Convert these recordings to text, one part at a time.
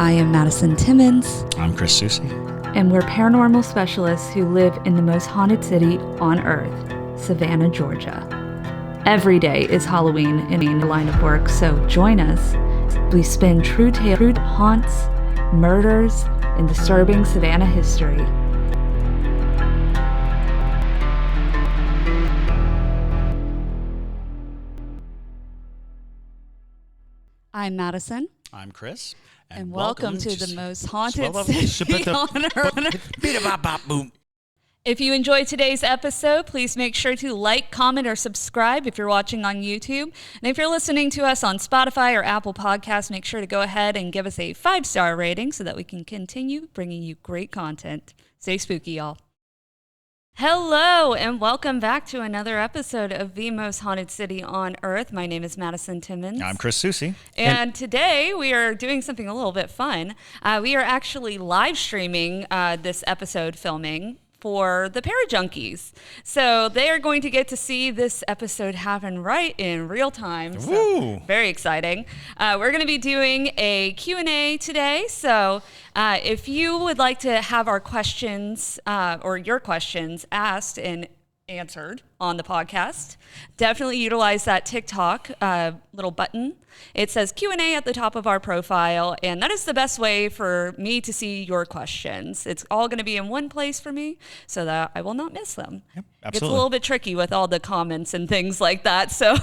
I am Madison Timmons. I'm Chris Soucy. And we're paranormal specialists who live in the most haunted city on earth, Savannah, Georgia. Every day is Halloween in the line of work, so join us. We spin true haunts, murders, and disturbing Savannah history. I'm Madison. I'm Chris. And welcome to the most haunted city on earth. If you enjoyed today's episode, please make sure to like, comment, or subscribe if you're watching on YouTube. And if you're listening to us on Spotify or Apple Podcasts, make sure to go ahead and give us a 5-star rating so that we can continue bringing you great content. Stay spooky, y'all. Hello, and welcome back to another episode of The Most Haunted City on Earth. My name is Madison Timmons. I'm Chris Soucy. And today we are doing something a little bit fun. We are actually live streaming this episode filming for the Parajunkies. So they are going to get to see this episode happen right in real time. So very exciting. We're going to be doing a Q&A today. So if you would like to have our questions or your questions asked and answered on the podcast, definitely utilize that TikTok little button. It says Q&A at the top of our profile, and that is the best way for me to see your questions. It's all going to be in one place for me so that I will not miss them. Yep, absolutely. It's a little bit tricky with all the comments and things like that, so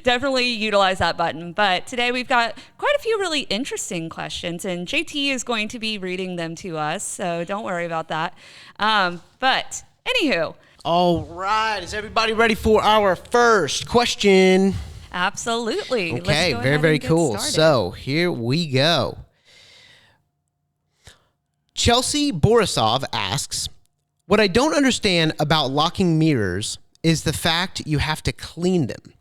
definitely utilize that button. But today we've got quite a few really interesting questions, and JT is going to be reading them to us, so don't worry about that. But anywho. All right, is everybody ready for our first question? Absolutely. Okay, very cool. So here we go. Chelsea Borisov asks, what I don't understand about locking mirrors is the fact you have to clean them.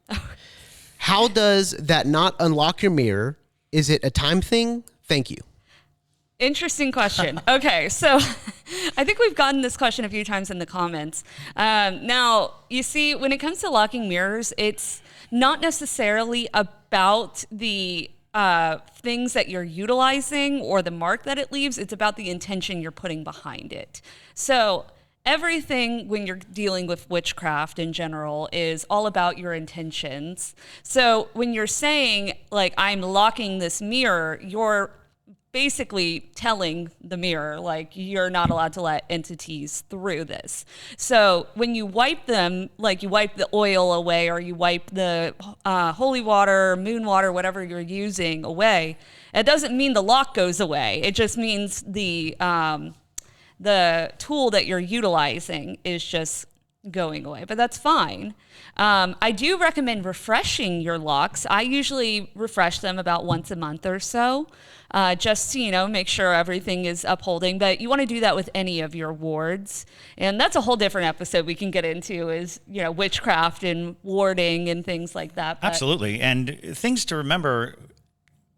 How does that not unlock your mirror? Is it a time thing? Thank you. Interesting question. Okay, so I think we've gotten this question a few times in the comments. Now, you see, when it comes to locking mirrors, it's not necessarily about the things that you're utilizing or the mark that it leaves. It's about the intention you're putting behind it. So everything when you're dealing with witchcraft in general is all about your intentions. So when you're saying, like, I'm locking this mirror, you're basically telling the mirror, like, you're not allowed to let entities through this. So when you wipe them, like you wipe the oil away or you wipe the holy water, moon water, whatever you're using away, it doesn't mean the lock goes away. It just means the tool that you're utilizing is just going away, but that's fine. I do recommend refreshing your locks. I usually refresh them about once a month or so, just to, make sure everything is upholding, but you want to do that with any of your wards. And that's a whole different episode we can get into is, witchcraft and warding and things like that. But absolutely. And things to remember,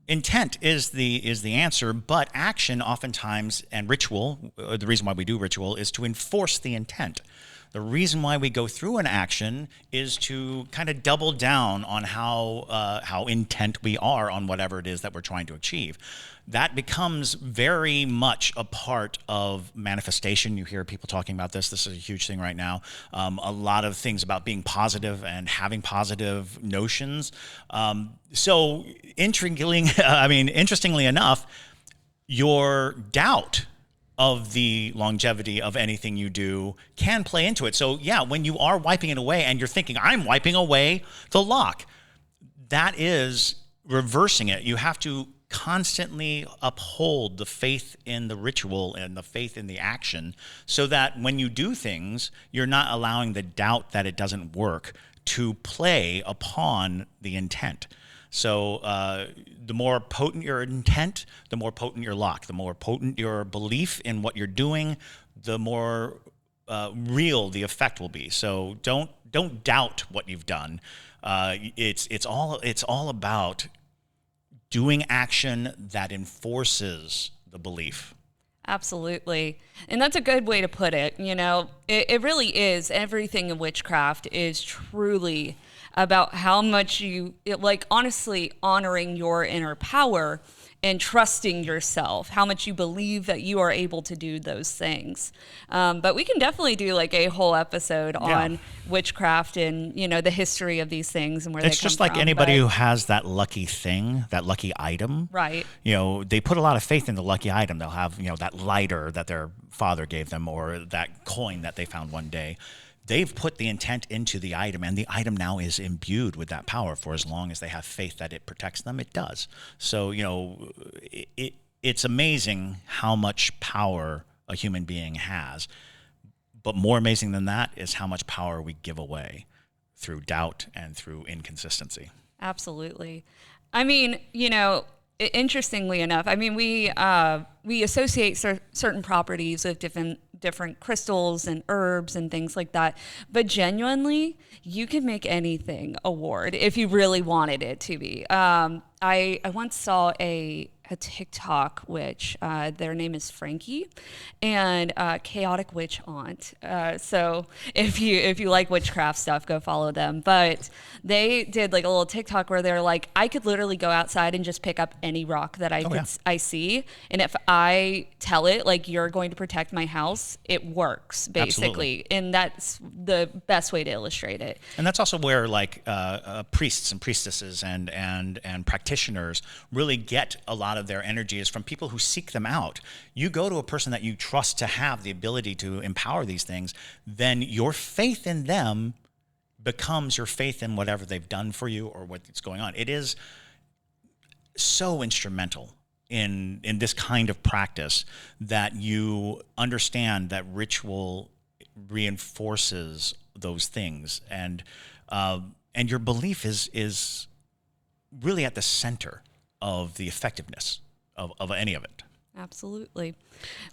intent is the answer, but action oftentimes and ritual, the reason why we do ritual is to enforce the intent. The reason why we go through an action is to kind of double down on how intent we are on whatever it is that we're trying to achieve. That becomes very much a part of manifestation. You hear people talking about this. This is a huge thing right now. A lot of things about being positive and having positive notions. So interestingly enough, your doubt of the longevity of anything you do can play into it. So yeah, when you are wiping it away and you're thinking, I'm wiping away the lock, that is reversing it. You have to constantly uphold the faith in the ritual and the faith in the action so that when you do things, you're not allowing the doubt that it doesn't work to play upon the intent. So the more potent your intent, the more potent your lock. The more potent your belief in what you're doing, the more real the effect will be. So don't doubt what you've done. It's all about doing action that enforces the belief. Absolutely. And that's a good way to put it. It really is. Everything in witchcraft is truly about how much honestly honoring your inner power and trusting yourself, how much you believe that you are able to do those things. But we can definitely do like a whole episode on witchcraft and, the history of these things and where they come from. It's just like anybody who has that lucky thing, that lucky item. Right. They put a lot of faith in the lucky item. They'll have, that lighter that their father gave them, or that coin that they found one day. They've put the intent into the item, and the item now is imbued with that power. For as long as they have faith that it protects them, it does. So, it's amazing how much power a human being has. But more amazing than that is how much power we give away through doubt and through inconsistency. Absolutely. I mean, interestingly enough, we associate certain properties with different crystals and herbs and things like that. But genuinely, you can make anything a ward if you really wanted it to be. I once saw a TikTok witch. Their name is Frankie, and Chaotic Witch Aunt. So if you like witchcraft stuff, go follow them. But they did like a little TikTok where they're like, I could literally go outside and just pick up any rock that I see, and if I tell it like you're going to protect my house, it works basically. Absolutely. And that's the best way to illustrate it. And that's also where like priests and priestesses and practitioners really get a lot of their energy, is from people who seek them out. You go to a person that you trust to have the ability to empower these things, then your faith in them becomes your faith in whatever they've done for you or what's going on. It is so instrumental in this kind of practice that you understand that ritual reinforces those things, and your belief is really at the center of the effectiveness of any of it. Absolutely.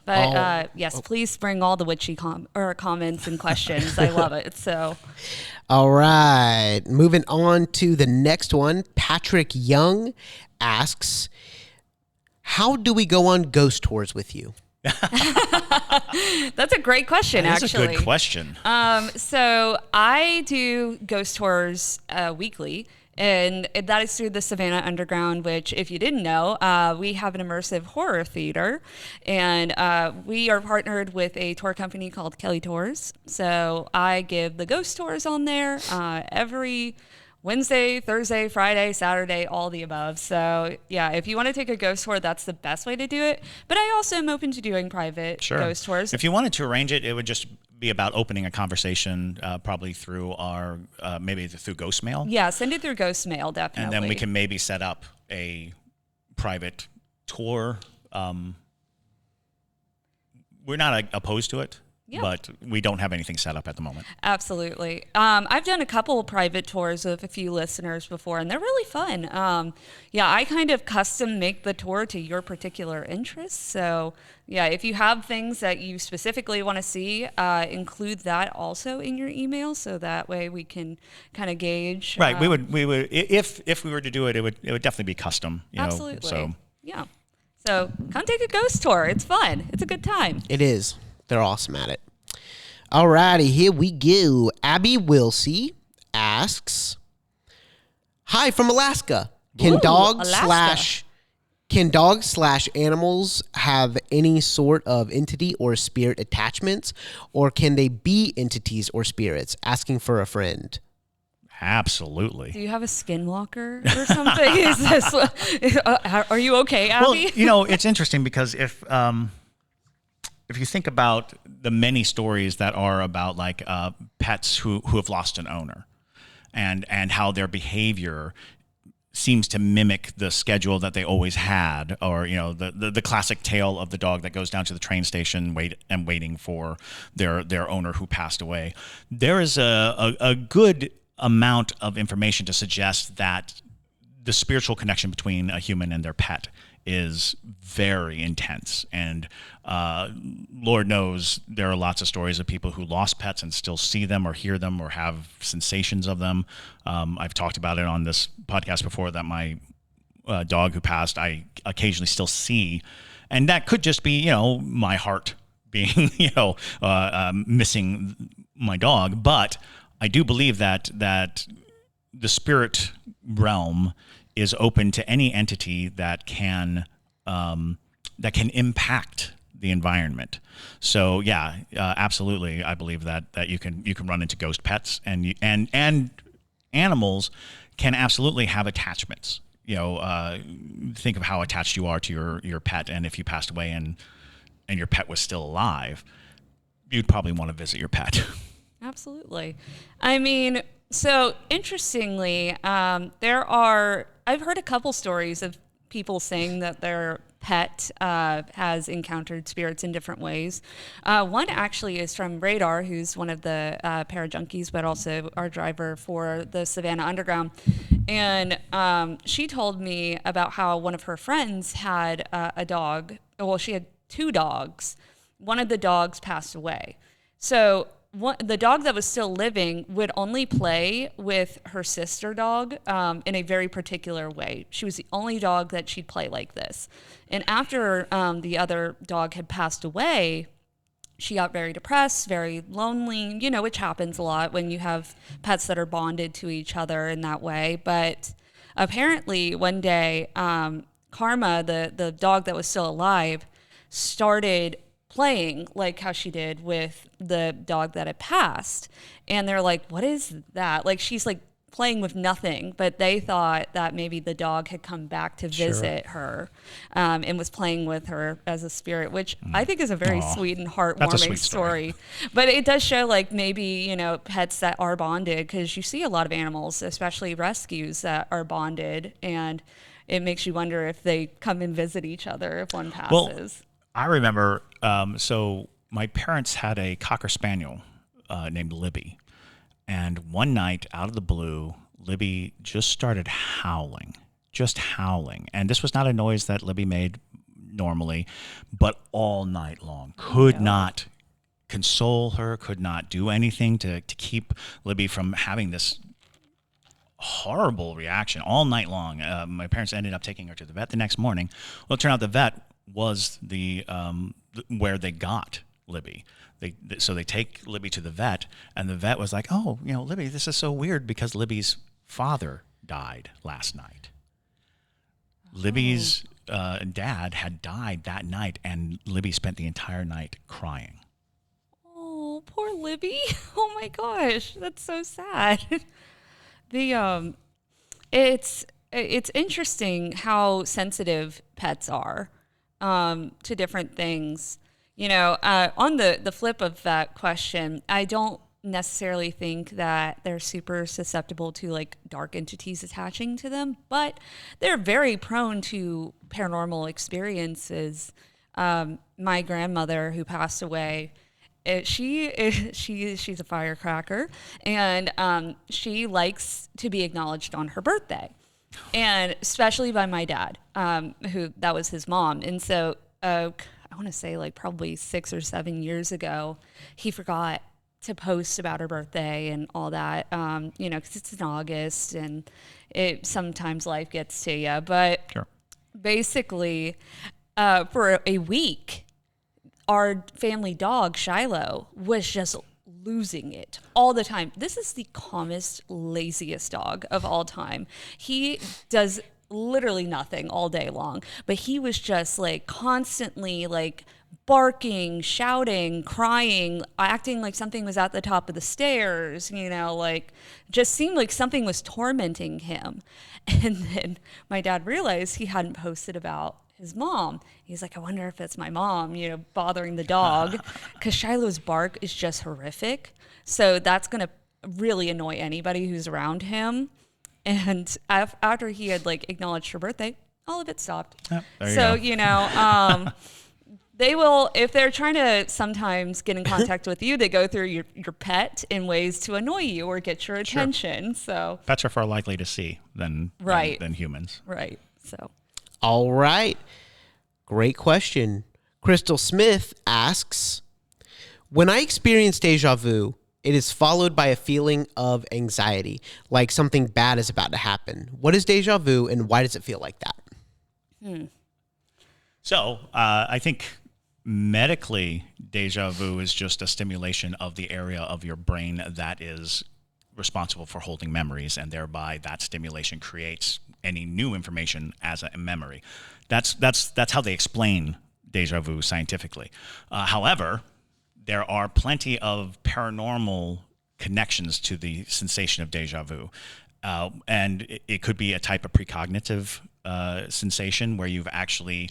But yes, please bring all the witchy comments and questions. I love it. So, all right, moving on to the next one. Patrick Young asks, how do we go on ghost tours with you? That's a great question, actually. That's a good question. So I do ghost tours weekly. And that is through the Savannah Underground, which, if you didn't know, we have an immersive horror theater. And we are partnered with a tour company called Kelly Tours. So I give the ghost tours on there every Wednesday, Thursday, Friday, Saturday, all the above. So yeah, if you want to take a ghost tour, that's the best way to do it. But I also am open to doing private ghost tours. If you wanted to arrange it, it would just be about opening a conversation, probably through our, maybe through Ghostmail. Yeah, send it through Ghostmail, definitely. And then we can maybe set up a private tour. We're not opposed to it. Yeah. But we don't have anything set up at the moment. Absolutely. I've done a couple of private tours with a few listeners before, and they're really fun. I kind of custom make the tour to your particular interests. So, yeah, if you have things that you specifically want to see, include that also in your email, so that way we can kind of gauge. Right. We would if we were to do it, it would definitely be custom. Absolutely. So. Yeah. So come take a ghost tour. It's fun. It's a good time. It is. They're awesome at it. Alrighty, here we go. Abby Wilsey asks, "Hi from Alaska. Can dogs / animals have any sort of entity or spirit attachments, or can they be entities or spirits? Asking for a friend." Absolutely. Do you have a skinwalker or something? Is this? Are you okay, Abby? Well, it's interesting because if you think about the many stories that are about like pets who have lost an owner, and how their behavior seems to mimic the schedule that they always had, or the classic tale of the dog that goes down to the train station waiting for their owner who passed away. There is a good amount of information to suggest that the spiritual connection between a human and their pet is very intense. And Lord knows there are lots of stories of people who lost pets and still see them or hear them or have sensations of them. I've talked about it on this podcast before, that my dog who passed, I occasionally still see. And that could just be, my heart being, missing my dog. But I do believe that the spirit realm is open to any entity that can that can impact the environment. So yeah, absolutely, I believe that you can run into ghost pets, and animals can absolutely have attachments. Think of how attached you are to your pet, and if you passed away and your pet was still alive, you'd probably want to visit your pet. Absolutely. I mean, so interestingly, I've heard a couple stories of people saying that their pet has encountered spirits in different ways. One actually is from Radar, who's one of the para-junkies, but also our driver for the Savannah Underground. And she told me about how one of her friends had a dog. Well, she had 2 dogs. One of the dogs passed away. So the dog that was still living would only play with her sister dog in a very particular way. She was the only dog that she'd play like this. And after the other dog had passed away, she got very depressed, very lonely, which happens a lot when you have pets that are bonded to each other in that way. But apparently one day, Karma, the dog that was still alive, started playing like how she did with the dog that had passed. And they're like, what is that? Like, she's like playing with nothing, but they thought that maybe the dog had come back to visit her and was playing with her as a spirit, which I think is a very sweet and heartwarming story. But it does show like maybe, pets that are bonded, because you see a lot of animals, especially rescues, that are bonded, and it makes you wonder if they come and visit each other if one passes. Well, I remember, so my parents had a Cocker Spaniel named Libby. And one night, out of the blue, Libby just started howling. And this was not a noise that Libby made normally, but all night long. Could not console her, could not do anything to keep Libby from having this horrible reaction all night long. My parents ended up taking her to the vet the next morning. Well, it turned out the vet was the where they got Libby. So they take Libby to the vet, and the vet was like, "Oh, Libby, this is so weird because Libby's father died last night. Libby's dad had died that night, and Libby spent the entire night crying." Oh, poor Libby! Oh my gosh, that's so sad. It's interesting how sensitive pets are to different things. On the flip of that question, I don't necessarily think that they're super susceptible to like dark entities attaching to them, but they're very prone to paranormal experiences. My grandmother, who passed away, she's a firecracker, and she likes to be acknowledged on her birthday, and especially by my dad, who that was his mom. And so I want to say like probably 6 or 7 years ago, he forgot to post about her birthday and all that, because it's in August, and sometimes life gets to you. But Sure. Basically, for a week, our family dog, Shiloh, was just losing it all the time. This is the calmest, laziest dog of all time. He does literally nothing all day long, but he was just like constantly like barking, shouting, crying, acting like something was at the top of the stairs, like just seemed like something was tormenting him. And then my dad realized he hadn't posted about his mom. He's like, I wonder if it's my mom, bothering the dog, because Shiloh's bark is just horrific. So that's going to really annoy anybody who's around him. And after he had like acknowledged her birthday, all of it stopped. Oh, there you go. They will, if they're trying to sometimes get in contact with you, they go through your pet in ways to annoy you or get your attention. Sure. So pets are far likely to see than humans. Right. So. All right. Great question. Crystal Smith asks, when I experience deja vu, it is followed by a feeling of anxiety, like something bad is about to happen. What is deja vu, and why does it feel like that? So I think medically, deja vu is just a stimulation of the area of your brain that is responsible for holding memories, and thereby that stimulation creates any new information as a memory. That's how they explain deja vu scientifically. However, there are plenty of paranormal connections to the sensation of deja vu. And it could be a type of precognitive sensation where you've actually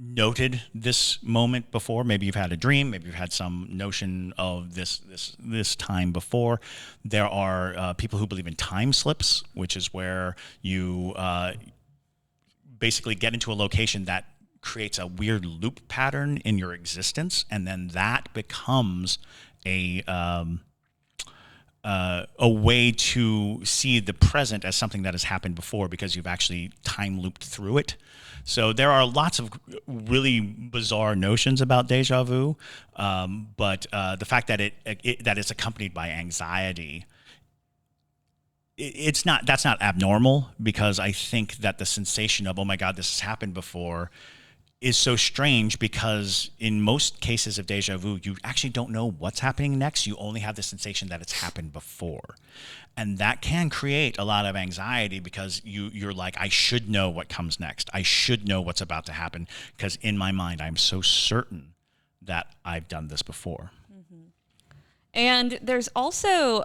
noted this moment before. Maybe you've had a dream. Maybe you've had some notion of this time before. There are people who believe in time slips, which is where you basically get into a location that creates a weird loop pattern in your existence, and then that becomes a way to see the present as something that has happened before because you've actually time looped through it. So there are lots of really bizarre notions about deja vu, but the fact that that it's accompanied by anxiety, that's not abnormal, because I think that the sensation of, oh my God, this has happened before, is so strange, because in most cases of deja vu, you actually don't know what's happening next. You only have the sensation that it's happened before. And that can create a lot of anxiety, because you're like, I should know what comes next. I should know what's about to happen, because in my mind, I'm so certain that I've done this before. Mm-hmm. And there's also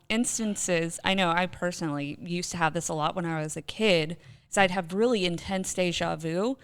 instances, I know I personally used to have this a lot when I was a kid, is I'd have really intense deja vu,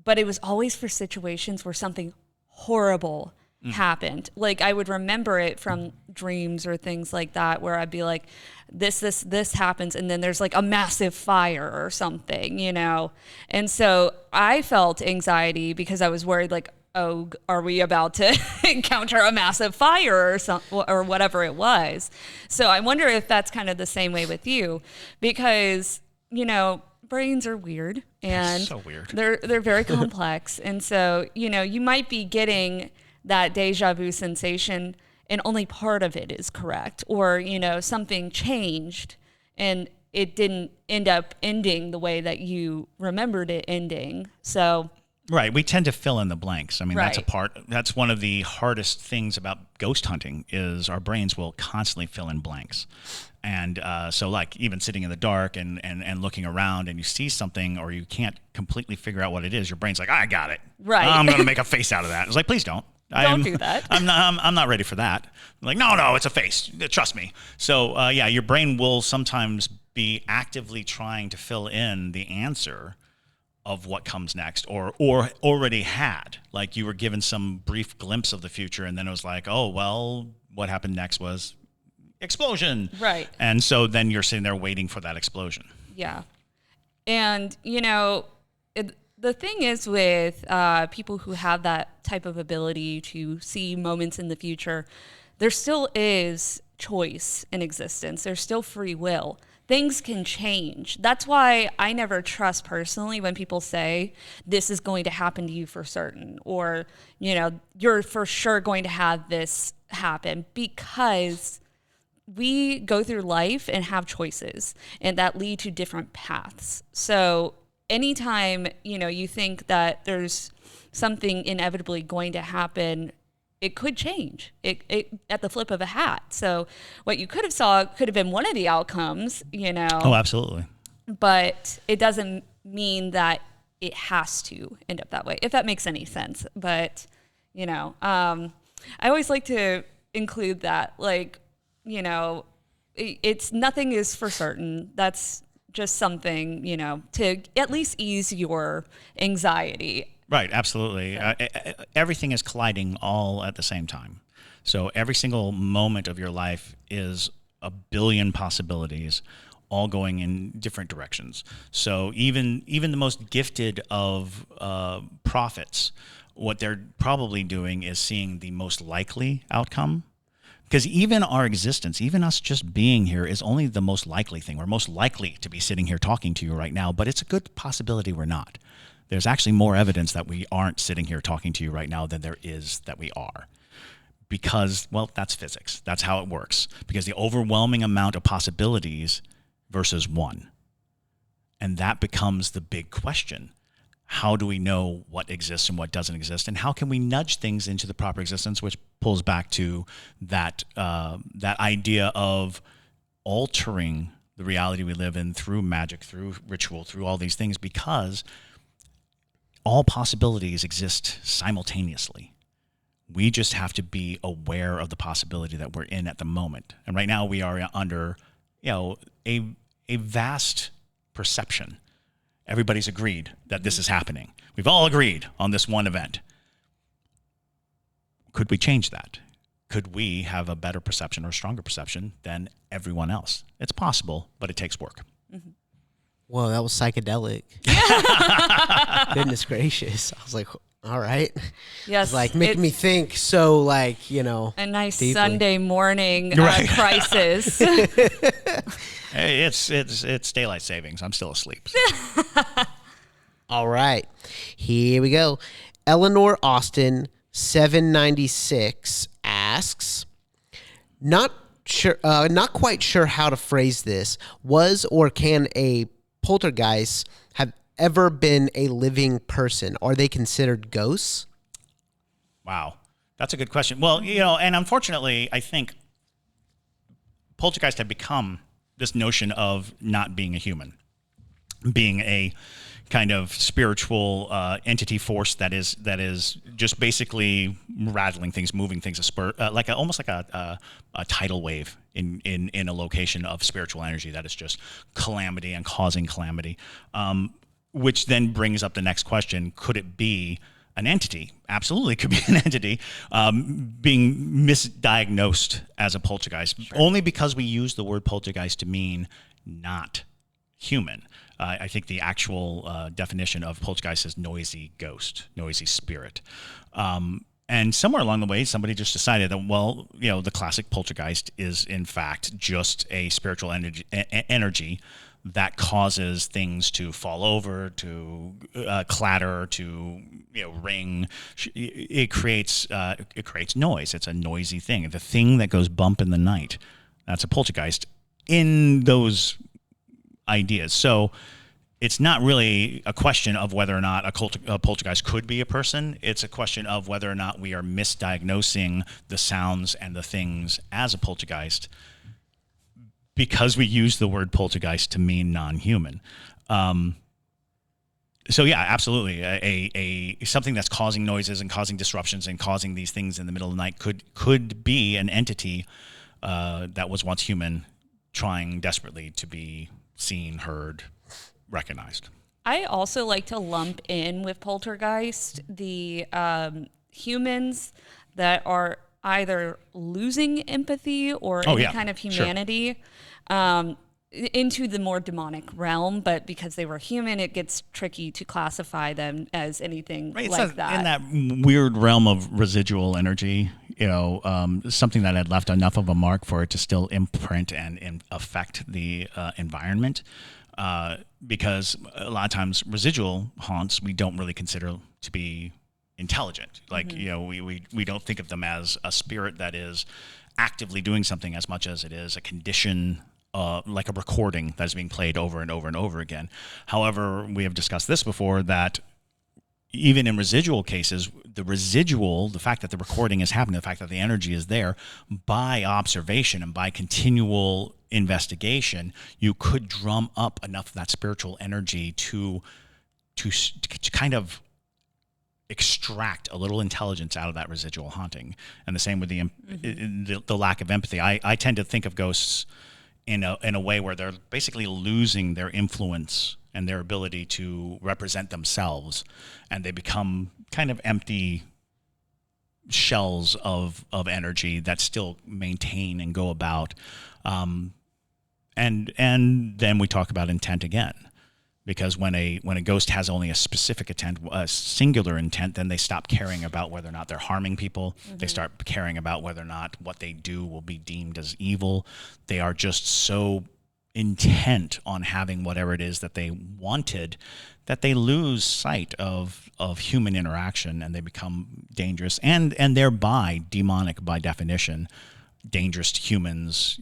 but it was always for situations where something horrible happened. Like, I would remember it from dreams or things like that, where I'd be like, this happens, and then there's like a massive fire or something, you know? And so I felt anxiety because I was worried, like, oh, are we about to encounter a massive fire or whatever it was? So I wonder if that's kind of the same way with you, because, you know, brains are weird, and so weird. They're very complex. And so, you know, you might be getting that deja vu sensation and only part of it is correct, or, you know, something changed and it didn't end up ending the way that you remembered it ending. So right, we tend to fill in the blanks. I mean, right. That's one of the hardest things about ghost hunting, is our brains will constantly fill in blanks. And so, like, even sitting in the dark and looking around, and you see something, or you can't completely figure out what it is, your brain's like, I got it. Right. I'm going to make a face out of that. It's like, please don't. Don't do that. I'm not ready for that. I'm like, no, it's a face. Trust me. So, yeah, your brain will sometimes be actively trying to fill in the answer of what comes next, or already had. Like, you were given some brief glimpse of the future, and then it was like, oh, well, what happened next was explosion. Right. And so then you're sitting there waiting for that explosion. Yeah. And, you know, the thing is with people who have that type of ability to see moments in the future, there still is choice in existence. There's still free will. Things can change. That's why I never trust personally when people say this is going to happen to you for certain, or, you know, you're for sure going to have this happen, because we go through life and have choices, and that lead to different paths. So anytime, you know, you think that there's something inevitably going to happen, it could change it at the flip of a hat. So what you could have saw could have been one of the outcomes, you know. Oh, absolutely. But it doesn't mean that it has to end up that way, if that makes any sense. But, you know, I always like to include that, like, you know, it's nothing is for certain. That's just something, you know, to at least ease your anxiety. Right, absolutely. Everything is colliding all at the same time. So every single moment of your life is a billion possibilities, all going in different directions. So even the most gifted of prophets, what they're probably doing is seeing the most likely outcome. Because even our existence, even us just being here, is only the most likely thing. We're most likely to be sitting here talking to you right now, but it's a good possibility we're not. There's actually more evidence that we aren't sitting here talking to you right now than there is that we are. Because, well, that's physics. That's how it works. Because the overwhelming amount of possibilities versus one. And that becomes the big question. how do we know what exists and what doesn't exist, and how can we nudge things into the proper existence, which pulls back to that idea of altering the reality we live in through magic, through ritual, through all these things, because all possibilities exist simultaneously. We just have to be aware of the possibility that we're in at the moment. And right now we are under, a vast perception. Everybody's agreed that this is happening. We've all agreed on this one event. Could we change that? Could we have a better perception or stronger perception than everyone else? It's possible, but it takes work. Mm-hmm. Whoa, that was psychedelic. Goodness gracious. I was like, all right. Yes. It's like making me think so, like, a nice deeply. Sunday morning Right. crisis. Hey, it's daylight savings. I'm still asleep. So. All right. Here we go. Eleanor Austin 796 asks, not quite sure how to phrase this. Was or can a poltergeist have ever been a living person? Are they considered ghosts? Wow. That's a good question. Well, and unfortunately, I think poltergeists have become this notion of not being a human, being a kind of spiritual entity force that is just basically rattling things, moving things, almost like a tidal wave in a location of spiritual energy that is just calamity and causing calamity, which then brings up the next question: could it be an entity? Absolutely, could be an entity being misdiagnosed as a poltergeist, only because we use the word poltergeist to mean not human. I think the actual definition of poltergeist is noisy ghost, noisy spirit. And somewhere along the way, somebody just decided that, well, the classic poltergeist is in fact just a spiritual energy that causes things to fall over, to clatter, to ring. It creates noise. It's a noisy thing. The thing that goes bump in the night, that's a poltergeist in those ideas. So it's not really a question of whether or not a poltergeist could be a person. It's a question of whether or not we are misdiagnosing the sounds and the things as a poltergeist, because we use the word poltergeist to mean non-human. So yeah, absolutely. A something that's causing noises and causing disruptions and causing these things in the middle of the night could be an entity that was once human, trying desperately to be seen, heard, recognized. I also like to lump in with poltergeist the humans that are either losing empathy or any kind of humanity into the more demonic realm, but because they were human, it gets tricky to classify them as anything like that. In that weird realm of residual energy, something that had left enough of a mark for it to still imprint and affect the environment. Because a lot of times residual haunts we don't really consider to be intelligent. Like, we don't think of them as a spirit that is actively doing something as much as it is a condition, like a recording that is being played over and over and over again. However, we have discussed this before, that even in residual cases, the fact that the recording is happening, the fact that the energy is there, by observation and by continual investigation, you could drum up enough of that spiritual energy to kind of extract a little intelligence out of that residual haunting. And the same with the lack of empathy. I tend to think of ghosts in a way where they're basically losing their influence and their ability to represent themselves, and they become kind of empty shells of energy that still maintain and go about. And then we talk about intent again, because when a ghost has only a specific intent, a singular intent, then they stop caring about whether or not they're harming people. They start caring about whether or not what they do will be deemed as evil. They are just so intent on having whatever it is that they wanted that they lose sight of human interaction, and they become dangerous and thereby demonic by definition, dangerous to humans,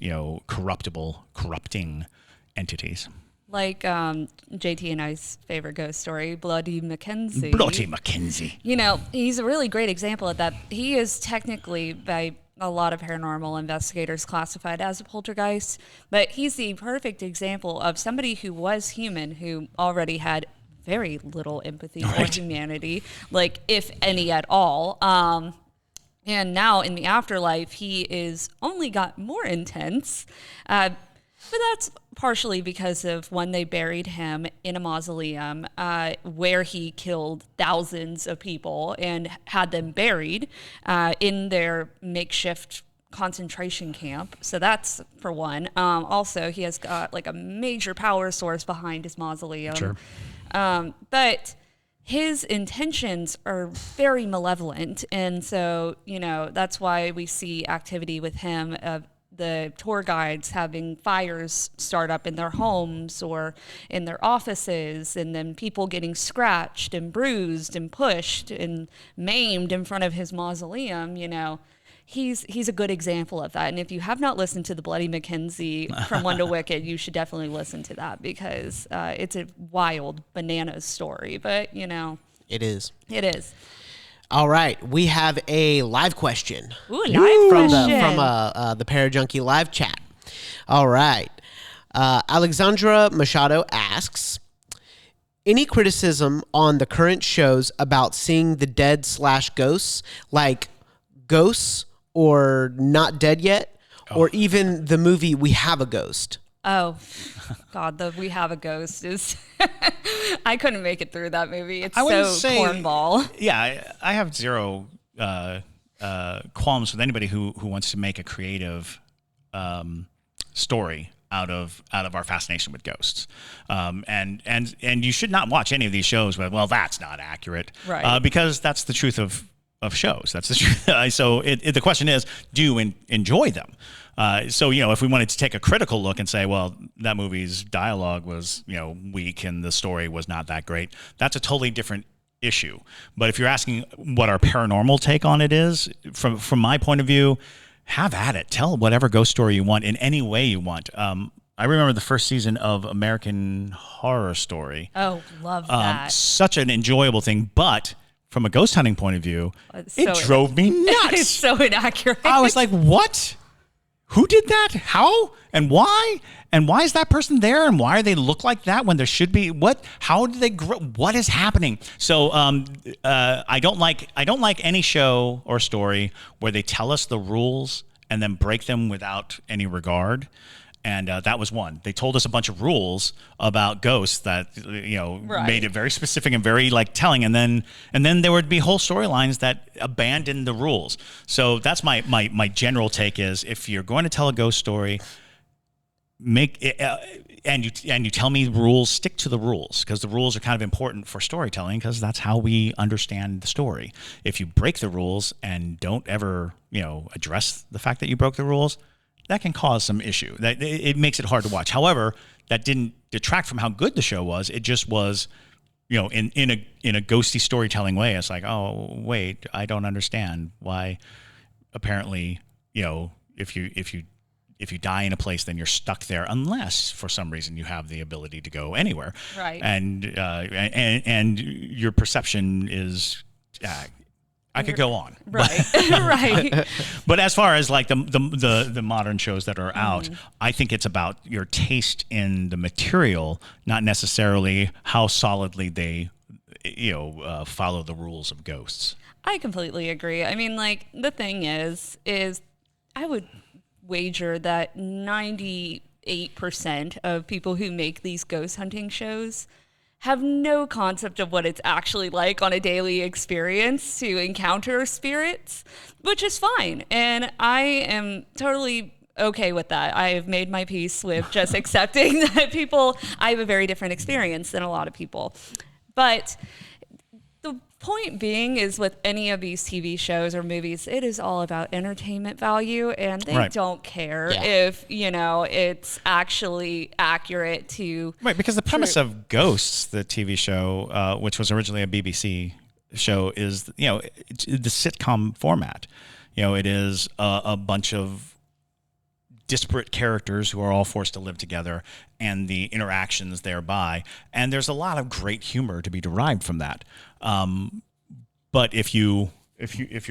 corrupting entities. Like JT and I's favorite ghost story, Bloody Mackenzie. Bloody Mackenzie. You know, he's a really great example of that. He is technically, by a lot of paranormal investigators, classified as a poltergeist, but he's the perfect example of somebody who was human, who already had very little empathy or humanity, like if any at all. And now in the afterlife, he is only got more intense. But that's partially because of when they buried him in a mausoleum where he killed thousands of people and had them buried in their makeshift concentration camp. So that's for one. Also, he has got like a major power source behind his mausoleum. Sure. But his intentions are very malevolent. And so, you know, that's why we see activity with him of the tour guides having fires start up in their homes or in their offices, and then people getting scratched and bruised and pushed and maimed in front of his mausoleum. You know, he's a good example of that. And if you have not listened to the Bloody Mackenzie From One to Wicked, you should definitely listen to that, because it's a wild bananas story. But, you know, It is. it is. All right, we have a live question. Ooh, live from question. the Parajunkie live chat. All right, Alexandra Machado asks, any criticism on the current shows about seeing the dead / ghosts, like Ghosts or Not Dead Yet, or even the movie We Have a Ghost? Oh, God, the We Have a Ghost is... I couldn't make it through that movie. It's so cornball. Yeah, I have zero qualms with anybody who wants to make a creative story out of our fascination with ghosts. And you should not watch any of these shows with, well, that's not accurate. Right. Because that's the truth of shows. That's the truth. So the question is, do you enjoy them? So, you know, if we wanted to take a critical look and say, well, that movie's dialogue was, you know, weak and the story was not that great, that's a totally different issue. But if you're asking what our paranormal take on it is, from my point of view, have at it. Tell whatever ghost story you want in any way you want. I remember the first season of American Horror Story. Oh, love that. Such an enjoyable thing, but from a ghost hunting point of view, it drove me nuts. It's so inaccurate. I was like, what? Who did that? How? And why? And why is that person there? And why do they look like that when there should be what? How did they grow? What is happening? So I don't like any show or story where they tell us the rules and then break them without any regard. And that was one. They told us a bunch of rules about ghosts that, you know, made it very specific and very like telling. And then there would be whole storylines that abandoned the rules. So that's my general take is, if you're going to tell a ghost story, make it, and you tell me rules, stick to the rules, because the rules are kind of important for storytelling, because that's how we understand the story. If you break the rules and don't ever, you know, address the fact that you broke the rules, that can cause some issue. That it makes it hard to watch. However, that didn't detract from how good the show was. It just was, you know, in a ghosty storytelling way. It's like, oh wait, I don't understand why. Apparently, you know, if you die in a place, then you're stuck there, unless for some reason you have the ability to go anywhere. Right. And your perception is. I could go on. Right. Right. But as far as like the modern shows that are out, I think it's about your taste in the material, not necessarily how solidly they, you know, follow the rules of ghosts. I completely agree. I mean, like, the thing is I would wager that 98% of people who make these ghost hunting shows have no concept of what it's actually like on a daily experience to encounter spirits, which is fine. And I am totally okay with that. I have made my peace with just accepting that I have a very different experience than a lot of people. But the point being is, with any of these TV shows or movies, it is all about entertainment value, and they don't care if, you know, it's actually accurate to... Right, because the premise of Ghosts, the TV show, which was originally a BBC show, is, you know, the sitcom format. You know, it is a bunch of disparate characters who are all forced to live together and the interactions thereby. And there's a lot of great humor to be derived from that. But if you're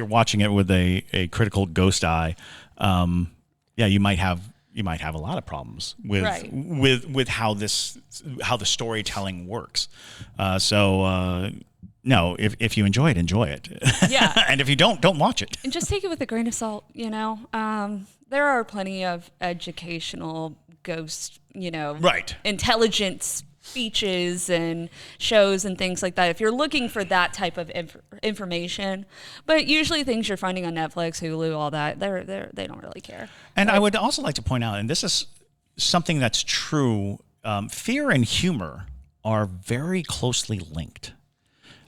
watching it with a critical ghost eye, you might have a lot of problems with how the storytelling works. No, if you enjoy it. Yeah. And if you don't watch it. And just take it with a grain of salt, there are plenty of educational ghost, intelligent speeches and shows and things like that. If you're looking for that type of information, but usually things you're finding on Netflix, Hulu, all that, they don't really care. And I would also like to point out, and this is something that's true, fear and humor are very closely linked.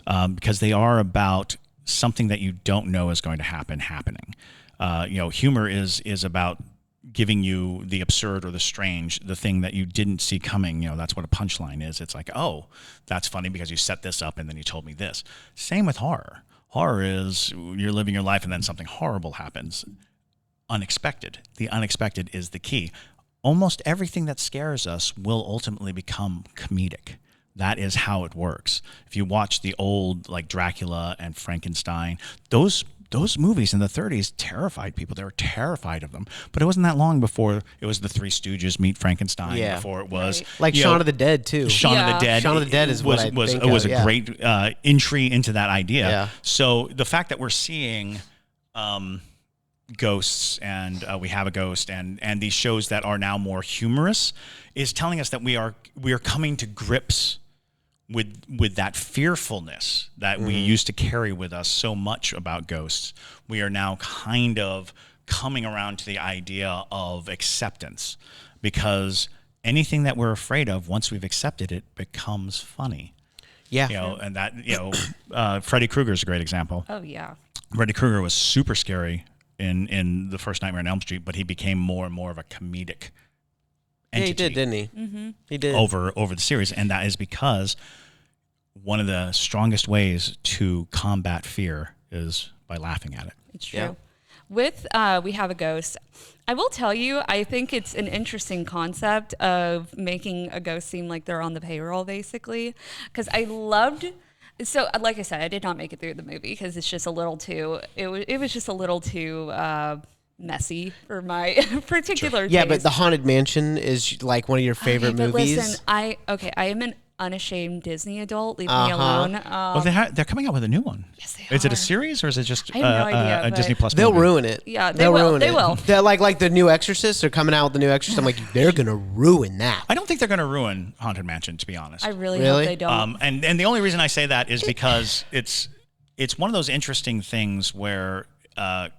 Because they are about something that you don't know is going to happening. Humor is about giving you the absurd or the strange, the thing that you didn't see coming. That's what a punchline is. It's like, oh, that's funny because you set this up and then you told me this. Same with horror. Horror is you're living your life and then something horrible happens. Unexpected. The unexpected is the key. Almost everything that scares us will ultimately become comedic. That is how it works. If you watch the old like Dracula and Frankenstein, those movies in the 30s terrified people. They were terrified of them. But it wasn't that long before it was the Three Stooges meet Frankenstein. Yeah. Before it was like Shaun of the Dead too. Shaun of the Dead. Shaun of the Dead is was a great entry into that idea. Yeah. So the fact that we're seeing ghosts and We Have a Ghost and these shows that are now more humorous is telling us that we are coming to grips with that fearfulness that we used to carry with us so much about ghosts. We are now kind of coming around to the idea of acceptance, because anything that we're afraid of, once we've accepted it, becomes funny. Yeah. And that, Freddy Krueger is a great example. Oh, yeah. Freddy Krueger was super scary in the first Nightmare on Elm Street, but he became more and more of a comedic entity. Yeah, he did, didn't he? Mm-hmm. He did. Over the series. And that is because one of the strongest ways to combat fear is by laughing at it. It's true. Yeah. With We Have a Ghost, I will tell you, I think it's an interesting concept of making a ghost seem like they're on the payroll, basically. Because I loved... So, like I said, I did not make it through the movie because it's just a little too... It was just a little too... messy for my particular taste. Yeah, but the Haunted Mansion is like one of your favorite movies. Listen, I am an unashamed Disney adult. Leave me alone. Well, they're coming out with a new one. Yes, they Is it are. a series or is it just I have no idea, a but Disney Plus They'll movie? ruin it. Yeah, They'll will. ruin They it. will. They're like the new Exorcist. They're coming out with the new Exorcist. I'm like, they're gonna ruin that. I don't think they're going to ruin Haunted Mansion, to be honest. I really Really? hope they don't. And the only reason I say that is because it's one of those interesting things where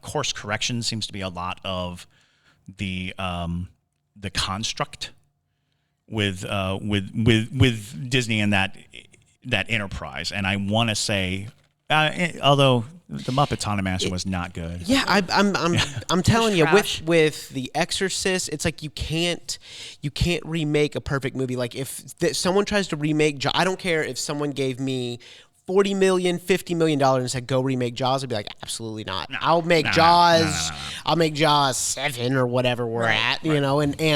course correction seems to be a lot of the construct with Disney and that enterprise. And I want to say, although the Muppets Haunted Mansion was not good. Yeah, I'm telling you, Trash. with The Exorcist, it's like you can't remake a perfect movie. Like if someone tries to remake Jaws, I don't care if someone gave me $40 million, $50 million and said, go remake Jaws, I'd be like, absolutely not. I'll make Jaws. I'll make Jaws 7 or whatever we're at, and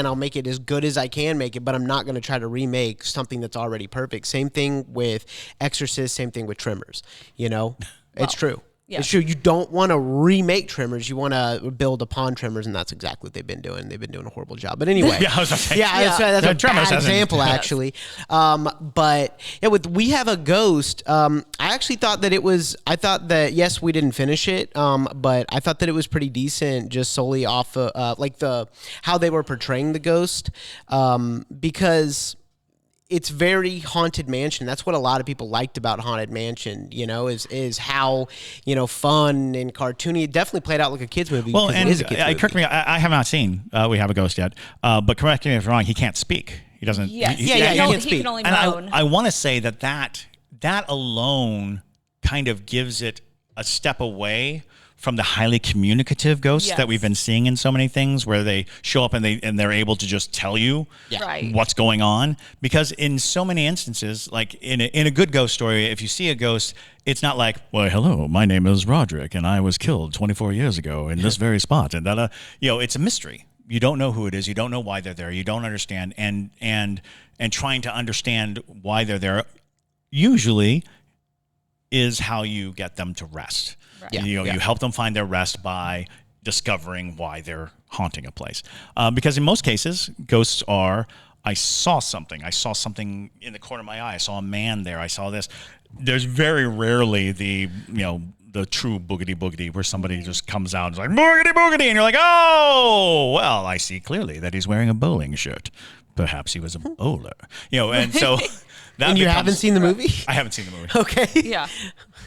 I'll make it as good as I can make it, but I'm not going to try to remake something that's already perfect. Same thing with Exorcist, same thing with Tremors, It's true. Yeah. It's true. You don't want to remake Tremors. You want to build upon Tremors, and that's exactly what they've been doing. They've been doing a horrible job. But anyway. Yeah, I was gonna say. That's a Tremors bad example, actually. But yeah, with We Have a Ghost, I actually thought that yes, we didn't finish it, but I thought that it was pretty decent just solely off of how they were portraying the ghost, because it's very Haunted Mansion. That's what a lot of people liked about Haunted Mansion, is how, fun and cartoony. It definitely played out like a kid's movie. Well, and and movie. correct me, I have not seen We Have a Ghost yet, but correct me if I'm wrong, he can't speak. He doesn't. Yes. he he can't speak. can only And moan. I want to say that alone kind of gives it a step away from the highly communicative ghosts Yes. that we've been seeing in so many things, where they show up and they're able to just tell you Right. what's going on. Because in so many instances, like in a good ghost story, if you see a ghost, it's not like, well, hello, my name is Roderick and I was killed 24 years ago in this very spot, and it's a mystery. you don't know who it is, you don't know why they're there, you don't understand, and trying to understand why they're there usually is how you get them to rest. Right. Yeah. You help them find their rest by discovering why they're haunting a place. Because in most cases, ghosts are, I saw something in the corner of my eye, I saw a man there, I saw this. There's very rarely the true boogity boogity where somebody just comes out and is like, boogity boogity, and you're like, oh, well, I see clearly that he's wearing a bowling shirt. Perhaps he was a bowler. And so that And you haven't seen the movie? I haven't seen the movie. Okay. Yeah.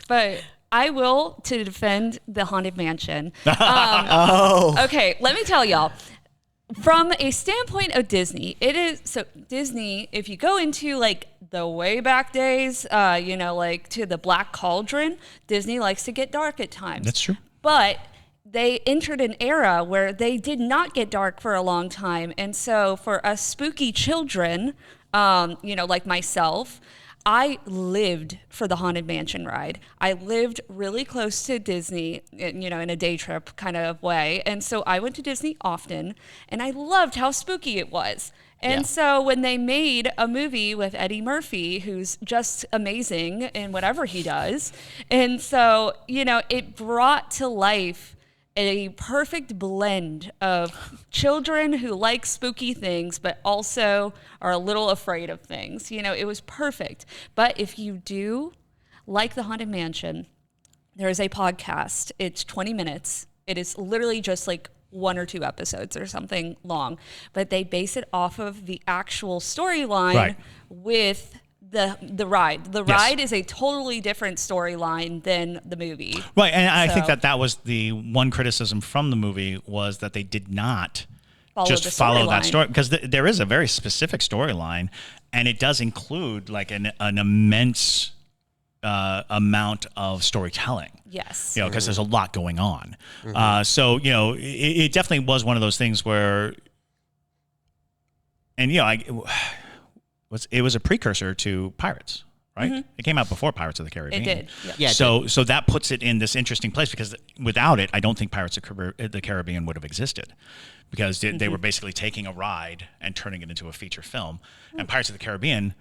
But I will, to defend the Haunted Mansion. Okay, let me tell y'all. From a standpoint of Disney, Disney, if you go into like the way back days, like to the Black Cauldron, Disney likes to get dark at times. That's true. But they entered an era where they did not get dark for a long time. And so for us spooky children, like myself, I lived for the Haunted Mansion ride. I lived really close to Disney, in a day trip kind of way. And so I went to Disney often, and I loved how spooky it was. And so when they made a movie with Eddie Murphy, who's just amazing in whatever he does, and so, it brought to life a perfect blend of children who like spooky things, but also are a little afraid of things. It was perfect. But if you do like the Haunted Mansion, there is a podcast. It's 20 minutes. It is literally just like 1 or 2 episodes or something long, but they base it off of the actual storyline with the ride. The ride is a totally different storyline than the movie. Right, and I think that was the one criticism from the movie was that they did not follow that story, because there is a very specific storyline, and it does include like an immense amount of storytelling. Yes. Because there's a lot going on. So, it definitely was one of those things where, and it was a precursor to Pirates, right? Mm-hmm. It came out before Pirates of the Caribbean. It did. Yep. Yeah. So that puts it in this interesting place, because without it, I don't think Pirates of the Caribbean would have existed, because they were basically taking a ride and turning it into a feature film. And Pirates of the Caribbean,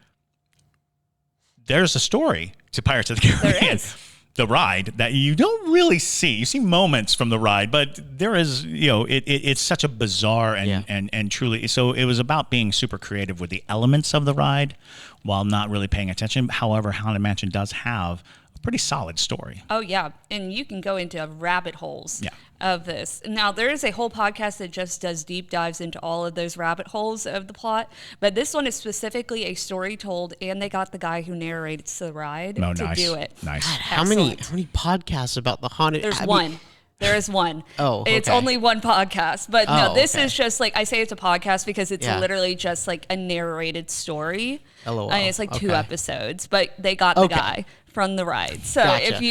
there's a story to Pirates of the Caribbean. There is. The ride that you don't really see. You see moments from the ride, but there is, it's such a bizarre and truly, so it was about being super creative with the elements of the ride while not really paying attention. However, Haunted Mansion does have a pretty solid story. Oh, yeah. And you can go into rabbit holes of this. Now, there is a whole podcast that just does deep dives into all of those rabbit holes of the plot. But this one is specifically a story told, and they got the guy who narrates the ride to do it. Nice. God, how many podcasts about the haunted? There's one. There is one. Oh, okay. It's only one podcast. But no, this is just like, I say it's a podcast because it's literally just like a narrated story. LOL. And it's like 2 episodes, but they got the guy from the ride. So Gotcha. if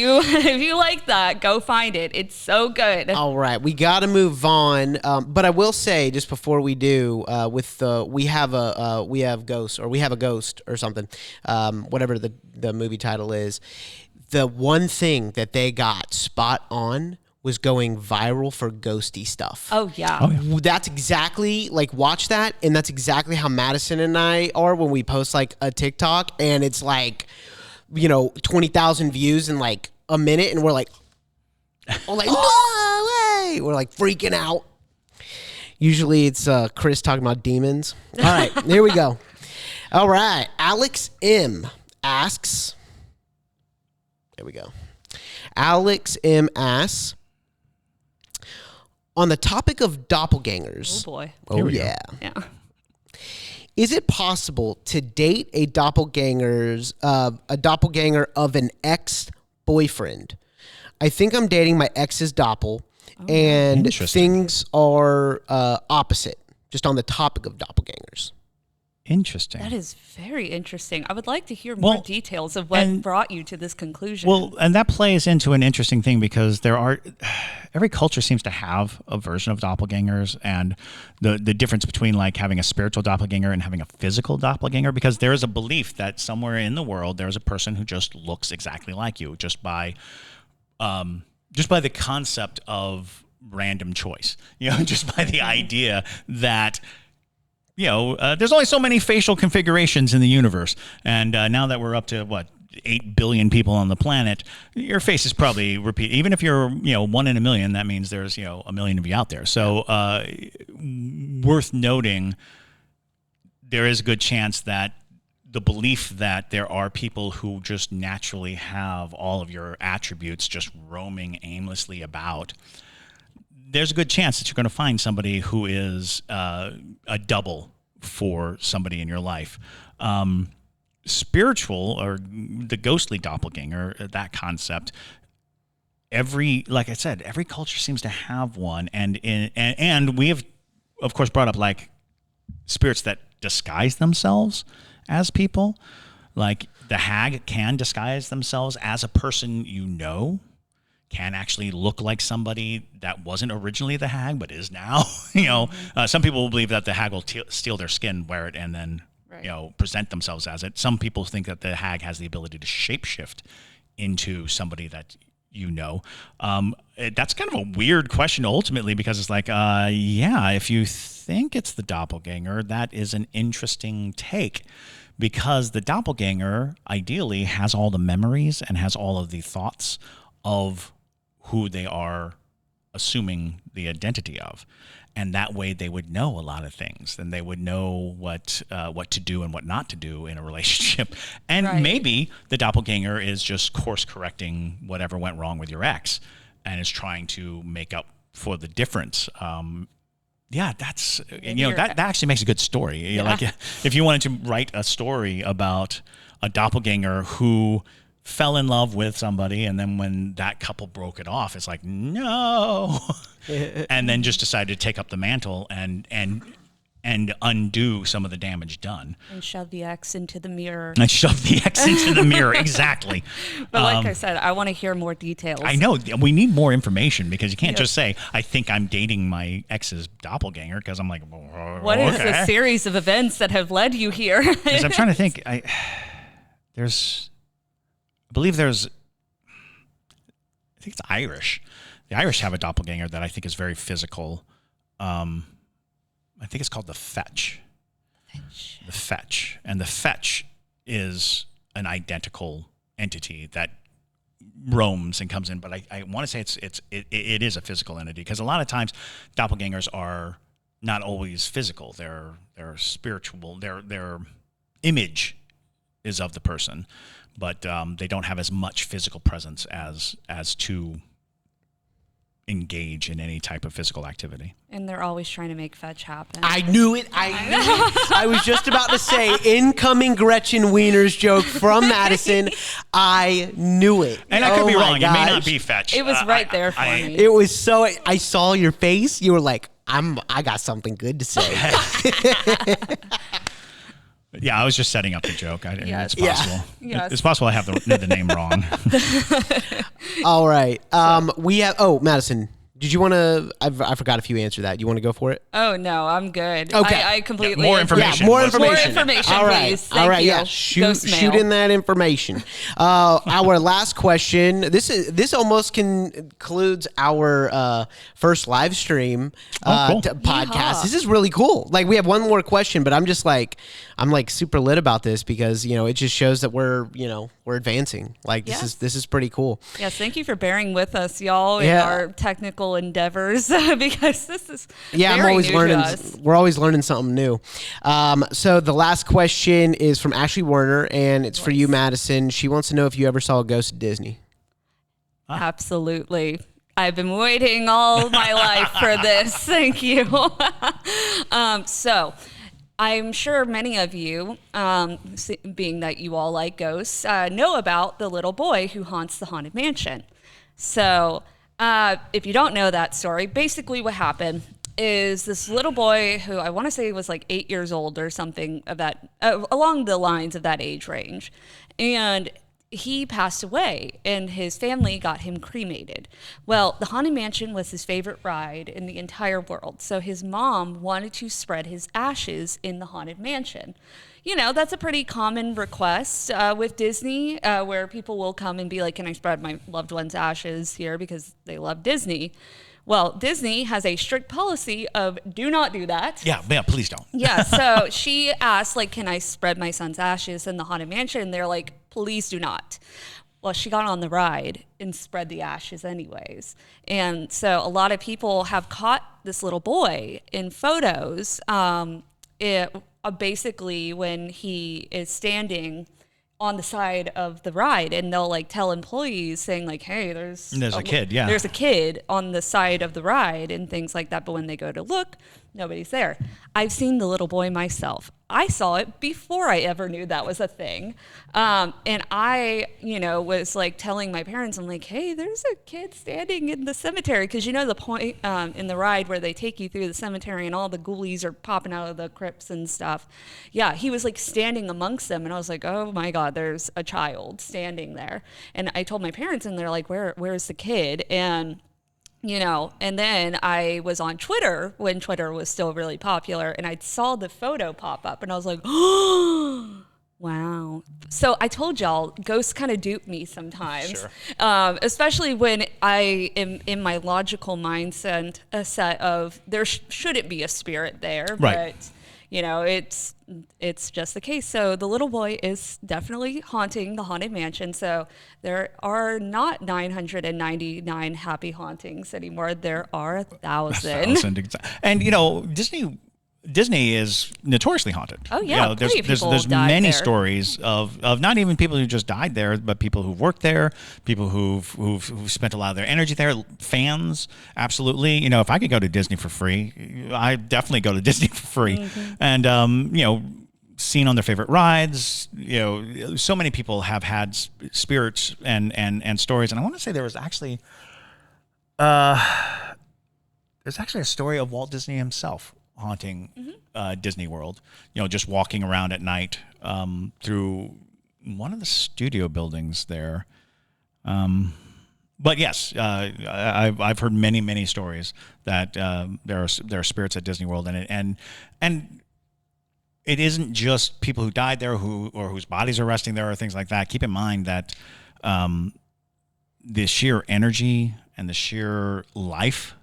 you like that, go find it. It's so good. All right, we got to move on. But I will say, just before we do, we have a ghost or something, whatever the movie title is. The one thing that they got spot on was going viral for ghosty stuff. Oh yeah. That's exactly, like, watch that, and that's exactly how Madison and I are when we post like a TikTok, and it's like, 20,000 views in like a minute, and we're like, no way! We're like freaking out. Usually it's Chris talking about demons. All right, here we go. All right, Alex M asks. There we go. Alex M asks, on the topic of doppelgangers. Oh boy. Oh yeah. Yeah. Is it possible to date a doppelganger of an ex-boyfriend? I think I'm dating my ex's doppel, and things are opposite, just on the topic of doppelgangers. Interesting. That is very interesting. I would like to hear more details of what brought you to this conclusion. Well, and that plays into an interesting thing, because every culture seems to have a version of doppelgangers, and the difference between like having a spiritual doppelganger and having a physical doppelganger, because there is a belief that somewhere in the world there is a person who just looks exactly like you, just by the concept of random choice, just by the idea that, there's only so many facial configurations in the universe. And now that we're up to 8 billion people on the planet, your face is probably repeat. Even if you're, 1 in a million, that means there's, a million of you out there. So worth noting, there is a good chance that the belief that there are people who just naturally have all of your attributes just roaming aimlessly about, there's a good chance that you're going to find somebody who is a double for somebody in your life. Spiritual, or the ghostly doppelganger, that concept, like I said, every culture seems to have one. And we have, of course, brought up like spirits that disguise themselves as people. Like the hag can disguise themselves as a person can actually look like somebody that wasn't originally the hag but is now. Some people will believe that the hag will steal their skin, wear it, and then present themselves as it. Some people think that the hag has the ability to shapeshift into somebody that that's kind of a weird question ultimately, because it's like, if you think it's the doppelganger, that is an interesting take, because the doppelganger ideally has all the memories and has all of the thoughts of who they are assuming the identity of. And that way they would know a lot of things, and they would know what to do and what not to do in a relationship. And maybe the doppelganger is just course correcting whatever went wrong with your ex and is trying to make up for the difference. That's, that actually makes a good story. Like if you wanted to write a story about a doppelganger who fell in love with somebody, and then when that couple broke it off, it's like, no, and then just decided to take up the mantle and undo some of the damage done. And shove the X into the mirror. Exactly. But like I said, I want to hear more details. I know. We need more information, because you can't just say, I think I'm dating my ex's doppelganger, because I'm like, what is the series of events that have led you here? Because I'm trying to think. I believe I think it's Irish. The Irish have a doppelganger that I think is very physical. I think it's called the fetch. The fetch. And the fetch is an identical entity that roams and comes in. But I want to say it is a physical entity, because a lot of times doppelgangers are not always physical. They're spiritual. Their image is of the person, but they don't have as much physical presence as to engage in any type of physical activity. And they're always trying to make fetch happen. I knew it. I was just about to say incoming Gretchen Wieners joke from Madison. I knew it. And I could be wrong. Gosh. It may not be fetch. It was right there for me. It was so. I saw your face. You were like, I got something good to say. Yeah, I was just setting up the joke. It's possible. Yes. It's possible I have the name wrong. All right. We have. Oh, Madison, did you want to? I forgot if you answered that. You want to go for it? Oh no, I'm good. Okay. I completely. More information. Yeah, more information. More information, all right. please. All right. You. Yeah. Shoot in that information. Our last question. This almost concludes our first live stream cool. podcast. Yeehaw. This is really cool. Like, we have one more question, but I'm super lit about this, because it just shows that we're advancing. Like, this is pretty cool. Yes, thank you for bearing with us, y'all, in our technical endeavors, because this is I'm always learning. We're always learning something new. So the last question is from Ashley Werner, and it's for you, Madison. She wants to know if you ever saw a ghost at Disney. Absolutely. I've been waiting all my life for this. Thank you. So I'm sure many of you, being that you all like ghosts, know about the little boy who haunts the Haunted Mansion. So if you don't know that story, basically what happened is this little boy who I want to say was like 8 years old or something of that, along the lines of that age range. And he passed away, and his family got him cremated. Well, the Haunted Mansion was his favorite ride in the entire world, so his mom wanted to spread his ashes in the Haunted Mansion. that's a pretty common request with Disney, where people will come and be like, can I spread my loved one's ashes here because they love Disney? Well, Disney has a strict policy of do not do that. Yeah, please don't. Yeah, so she asked, like, can I spread my son's ashes in the Haunted Mansion? And they're like, please do not. Well, she got on the ride and spread the ashes anyways. And so a lot of people have caught this little boy in photos, basically when he is standing on the side of the ride, and they'll like tell employees saying like, hey, there's a kid, yeah. There's a kid on the side of the ride and things like that. But when they go to look, nobody's there. I've seen the little boy myself. I saw it before I ever knew that was a thing. And I, was like telling my parents, I'm like, hey, there's a kid standing in the cemetery. Because the point in the ride where they take you through the cemetery and all the ghoulies are popping out of the crypts and stuff. Yeah, he was like standing amongst them. And I was like, oh my God, there's a child standing there. And I told my parents and they're like, where's the kid? And and then I was on Twitter when Twitter was still really popular, and I saw the photo pop up, and I was like, oh, wow. So I told y'all, ghosts kind of dupe me sometimes, Sure. Especially when I am in my logical mindset, a set of there shouldn't be a spirit there, Right. But it's just the case. So the little boy is definitely haunting the Haunted Mansion. So there are not 999 happy hauntings anymore. There are 1,000. And Disney is notoriously haunted. Oh yeah, there's many stories of not even people who just died there, but people who've worked there, people who've spent a lot of their energy there, fans. Absolutely, if I could go to Disney for free, I definitely go to Disney for free. Mm-hmm. And seen on their favorite rides. So many people have had spirits and stories. And I want to say there was actually there's actually a story of Walt Disney himself haunting Disney World, just walking around at night through one of the studio buildings there. But yes, I've heard many stories that there are spirits at Disney World, and it isn't just people who died there or whose bodies are resting there or things like that. Keep in mind that the sheer energy and the sheer life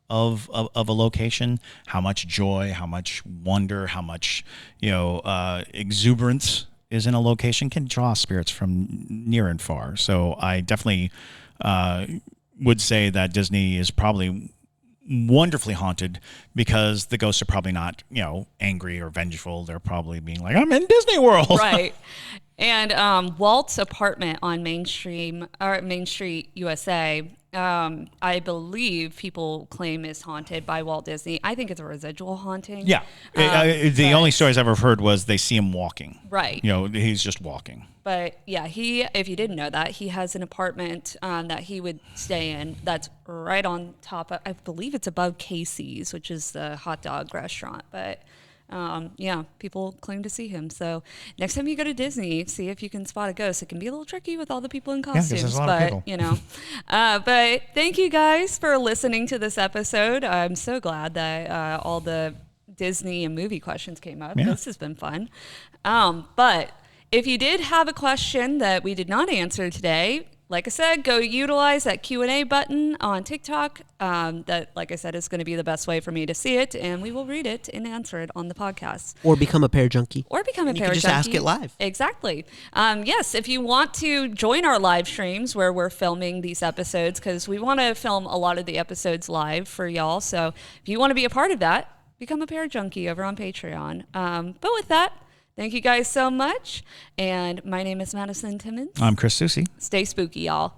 of a location, how much joy, how much wonder, how much exuberance is in a location can draw spirits from near and far. So I definitely would say that Disney is probably wonderfully haunted because the ghosts are probably not angry or vengeful. They're probably being like, I'm in Disney World. Right. And Walt's apartment on Main Street, USA, I believe people claim is haunted by Walt Disney. I think it's a residual haunting. Yeah. The only stories I've ever heard was they see him walking. Right. He's just walking. But yeah, if you didn't know that, he has an apartment that he would stay in that's right on top of, I believe it's above Casey's, which is the hot dog restaurant. But people claim to see him. So next time you go to Disney, see if you can spot a ghost. It can be a little tricky with all the people in costumes, there's a lot of people. But thank you guys for listening to this episode. I'm so glad that all the Disney and movie questions came up. Yeah. This has been fun. But if you did have a question that we did not answer today, like I said, go utilize that Q&A button on TikTok. That, like I said, is going to be the best way for me to see it, and we will read it and answer it on the podcast. Or become a pair junkie. You can just ask it live. Exactly. Yes, if you want to join our live streams where we're filming these episodes, because we want to film a lot of the episodes live for y'all. So if you want to be a part of that, become a pair junkie over on Patreon. But with that, thank you guys so much. And my name is Madison Timmons. I'm Chris Susi. Stay spooky, y'all.